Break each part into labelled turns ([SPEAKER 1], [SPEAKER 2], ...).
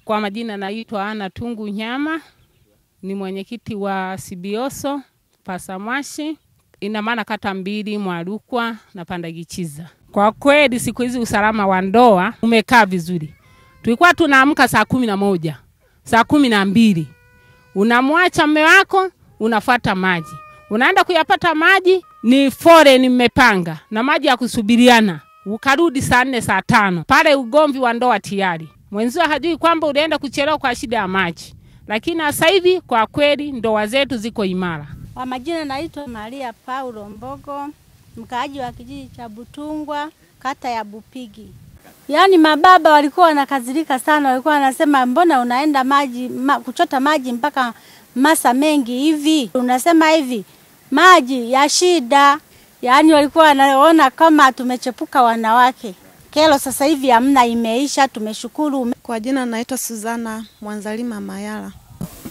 [SPEAKER 1] Kwa majina naitwa Ana Tungu Nyama, ni mwenyekiti wa Sibioso Pasamwashi, ina maana kata 2 Mwarukwa na Pandagichiza. Kwa kweli siku hizi usalama wa ndoa umekaa vizuri. Tulikuwa tunaamka saa 11, saa 12. Unamwacha mume wako, unafuata maji. Unaenda kuyapata maji, ni foleni mmepanga na maji ya kusubiriana. Ukarudi saa 4 saa 5. Pale ugomvi wa ndoa tayari. Mwenzio hajui kwamba unaenda kuchelewa kwa shida ya maji. Lakini sasa hivi kwa kweli ndoa zetu ziko imara.
[SPEAKER 2] Kwa majina naitwa Maria Paulo Mbogo, mkaaji wa kijiji cha Butungwa, kata ya Bupigi. Yaani mababa walikuwa wanakazirika sana, walikuwa wanasema mbona unaenda kuchota maji mpaka masa mengi hivi? Unasema hivi, maji ya shida. Yaani walikuwa wanaona kama tumechepuka wanawake. Kero sasa hivi hamna, imeisha, tumeshukuru.
[SPEAKER 3] Kwa jina naitwa Suzana Mwanzalima Mayala.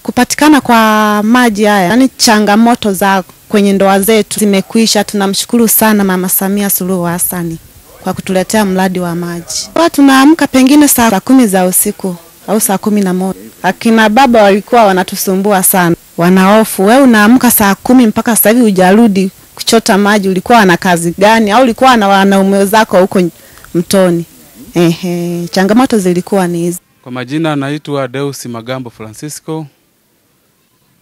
[SPEAKER 3] Kupatikana kwa maji haya, yani changamoto za kwenye ndoa zetu zimekwisha. Tunamshukuru sana Mama Samia Suluhu Hassan kwa kutuletea mradi wa maji. Tunaamka pengine saa 10 za usiku au saa 11. Akina baba walikuwa wanatusumbua sana. Wanahofu, wewe unaamka saa 10 mpaka sasa hivi hujarudi kuchota maji, ulikuwa na kazi gani au ulikuwa na wanaume zako huko mtoni? Changamoto zilikuwa ni hizi.
[SPEAKER 4] Kwa majina naitwa Deus Magambo Francisco,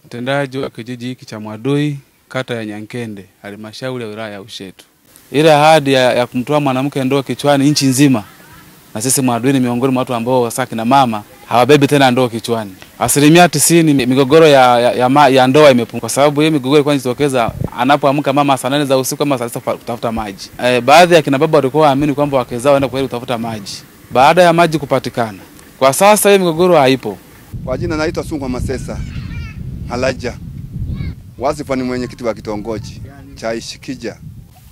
[SPEAKER 4] mtendaji wa kijiji hiki cha Mwadui, kata ya Nyankende, halmashauri ya wilaya ya Ushetu. Ile ahadi ya kumtoa mwanamke ndoo kichwani nchi nzima, na sisi Mwadui ni miongoni mwa watu ambao sasa kina mama hawabebi tena ndoo kichwani. 90% migogoro ya ndoa imepungua, kwa sababu hii migogoro ilikuwa inatokeza anapoamka mama saa 8 za usiku ama saa 9 kutafuta maji. Baadhi ya kina baba walikuwa waamini kwamba wake zao waenda kwenda kutafuta maji. Baada ya maji kupatikana, kwa sasa hii migogoro haipo.
[SPEAKER 5] Kwa jina naitwa Sungwa Masesa Halaja. Wasifa ni mwenyekiti wa kitongoji cha Ishikija.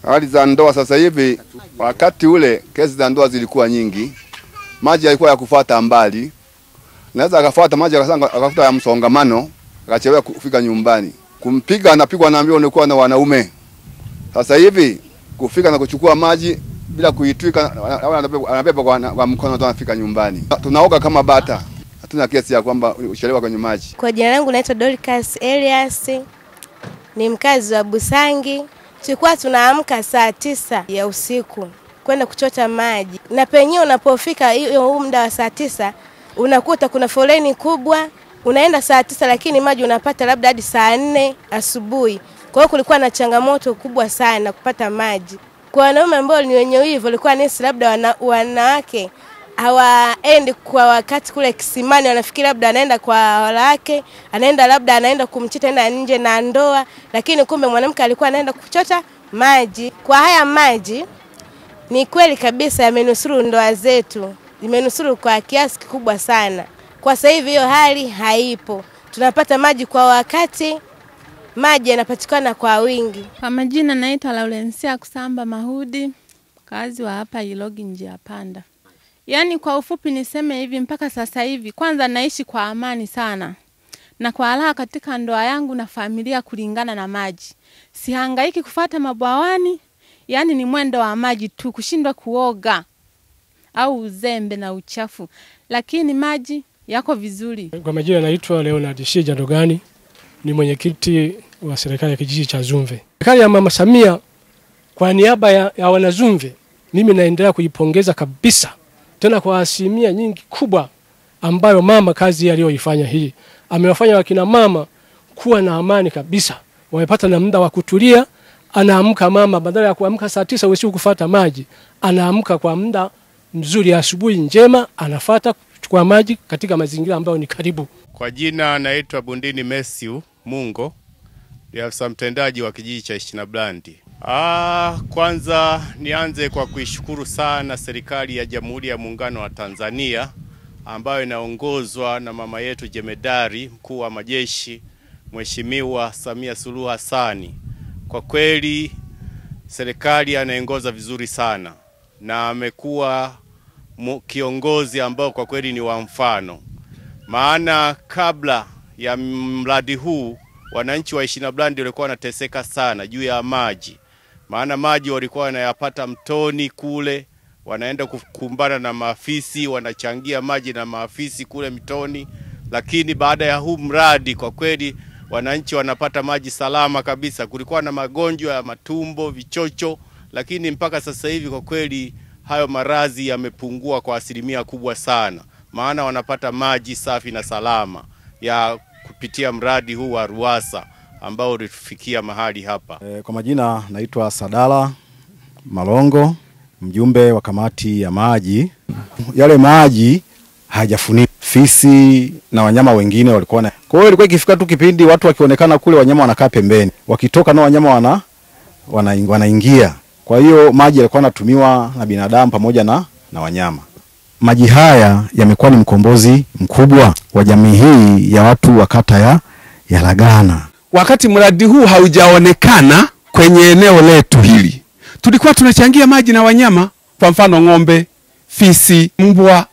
[SPEAKER 5] Hali za ndoa sasa hivi, wakati ule kesi za ndoa zilikuwa nyingi. Maji yalikuwa ya kufuata mbali. Naweza akafuata maji akafuta ya msongamano, akachelewa kufika nyumbani. Kumpiga anapigwa, anaambiwa unakuwa na wanaume. Sasa hivi kufika na kuchukua maji bila kuitwika, anabeba kwa mkono ndo anafika nyumbani. Tunaoga kama bata. Hatuna kesi ya kwamba uchelewa kwenye maji.
[SPEAKER 6] Kwa jina langu naitwa Dorcas Elias, ni mkazi wa Busangi. Tulikuwa tunaamka saa 9 ya usiku kwenda kuchota maji. Na penyewe unapofika hiyo muda wa saa 9 unakuta kuna foleni kubwa. Unaenda saa 9 lakini maji unapata labda hadi saa 4 asubuhi. Kwa hiyo kulikuwa na changamoto kubwa sana kupata maji. Kwa wanaume ambao ni wenye wivu walikuwa nesi labda wanawake hawaendi kwa wakati kule kisimani, wanafikiri labda anaenda kwa wanawake, anaenda kumchita enda nje na ndoa, lakini kumbe mwanamke alikuwa anaenda kuchota maji. Kwa haya maji ni kweli kabisa yamenusuru ndoa zetu. Imenusuru kwa kiasi kikubwa sana. Kwa sasa hivi hiyo hali haipo. Tunapata maji kwa wakati, maji yanapatikana kwa wingi.
[SPEAKER 7] Kwa majina naitwa Laurencia Kusamba Mahudi, kazi wa hapa Ilogi Njia Panda. Yaani kwa ufupi niseme hivi, mpaka sasa hivi kwanza naishi kwa amani sana. Na kwa raha katika ndoa yangu na familia kulingana na maji. Sihangaiki kufuata mabwawani, yaani ni mwendo wa maji tu, kushindwa kuoga au uzembe na uchafu. Lakini maji yako vizuri.
[SPEAKER 8] Kwa majina naitwa Leonard Shija Dogani, ni mwenyekiti wa serikali ya kijiji cha Zumve. Serikali ya Mama Samia kwa niaba ya wanazumve, mimi naendelea kuipongeza kabisa. Tena kwa asilimia nyingi kubwa ambayo mama kazi aliyoifanya hii. Amewafanya wakina mama kuwa na amani kabisa. Wamepata na muda wa kutulia. Anaamka mama badala ya kuamka saa 9 usiku kufuata maji, anaamka kwa muda mzuri, asubuhi njema anafuata kuchukua maji katika mazingira ambayo ni karibu.
[SPEAKER 9] Kwa jina naitwa Bundini Matthew Mungo, ni afisa mtendaji wa kijiji cha Ishinablandi. Kwanza nianze kwa kuishukuru sana serikali ya Jamhuri ya Muungano wa Tanzania ambayo inaongozwa na mama yetu Jemedari mkuu wa majeshi Mheshimiwa Samia Suluhu Hassan. Kwa kweli serikali anaongoza vizuri sana na amekuwa kiongozi ambao kwa kweli ni wa mfano. Maana kabla ya mradi huu wananchi wa Ishinablandi walikuwa wanateseka sana juu ya maji. Maana maji walikuwa wanayapata mtoni kule wanaenda kukumbana na maafisi, wanachangia maji na maafisi kule mitoni. Lakini baada ya huu mradi kwa kweli wananchi wanapata maji salama kabisa. Kulikuwa na magonjwa ya matumbo, vichocho, lakini mpaka sasa hivi kwa kweli hayo maradhi yamepungua kwa asilimia kubwa sana. Maana wanapata maji safi na salama ya kupitia mradi huu wa RUWASA ambao ulitufikia mahali hapa.
[SPEAKER 10] Kwa majina naitwa Sadala Malongo, mjumbe wa kamati ya maji. Yale maji hayajafunika. Fisi na wanyama wengine walikuwa na. Kwa hiyo ilikuwa ikifika tu kipindi watu wakionekana kule, wanyama wanakaa pembeni. Wakitoka na wanyama wanaingia. Kwa hiyo maji yalikuwa yanatumiwa na binadamu pamoja na wanyama. Maji haya yamekuwa ni mkombozi mkubwa wa jamii hii ya watu wa kata ya Lagana.
[SPEAKER 11] Wakati mradi huu haujaonekana kwenye eneo letu hili, tulikuwa tunachangia maji na wanyama, kwa mfano ng'ombe, fisi, mbwa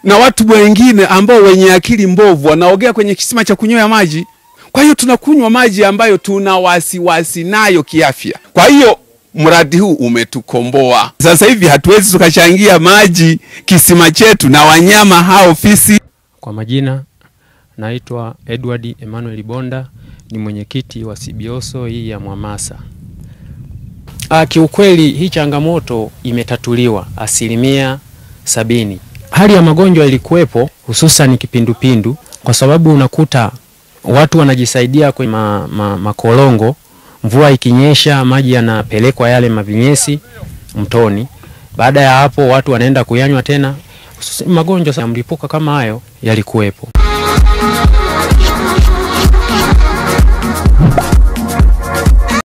[SPEAKER 11] na watu wengine ambao wenye akili mbovu wanaogea kwenye kisima cha kunywea maji. Kwa hiyo tunakunywa maji ambayo tuna wasiwasi nayo kiafya. Kwa hiyo mradi huu umetukomboa. Sasa hivi hatuwezi tukachangia maji kisima chetu na wanyama hao fisi.
[SPEAKER 12] Kwa majina naitwa Edward Emmanuel Bonda, ni mwenyekiti wa CBOSO hii ya Mwamasa. Kiukweli hii changamoto imetatuliwa 70%. Hali ya magonjwa ilikuwepo, hususan kipindupindu, kwa sababu unakuta watu wanajisaidia kwenye makolongo. Mvua ikinyesha maji yanapelekwa yale mavinyesi mtoni. Baada ya hapo watu wanaenda kuyanywa tena. Magonjwa ya mlipuko kama hayo yalikuwepo.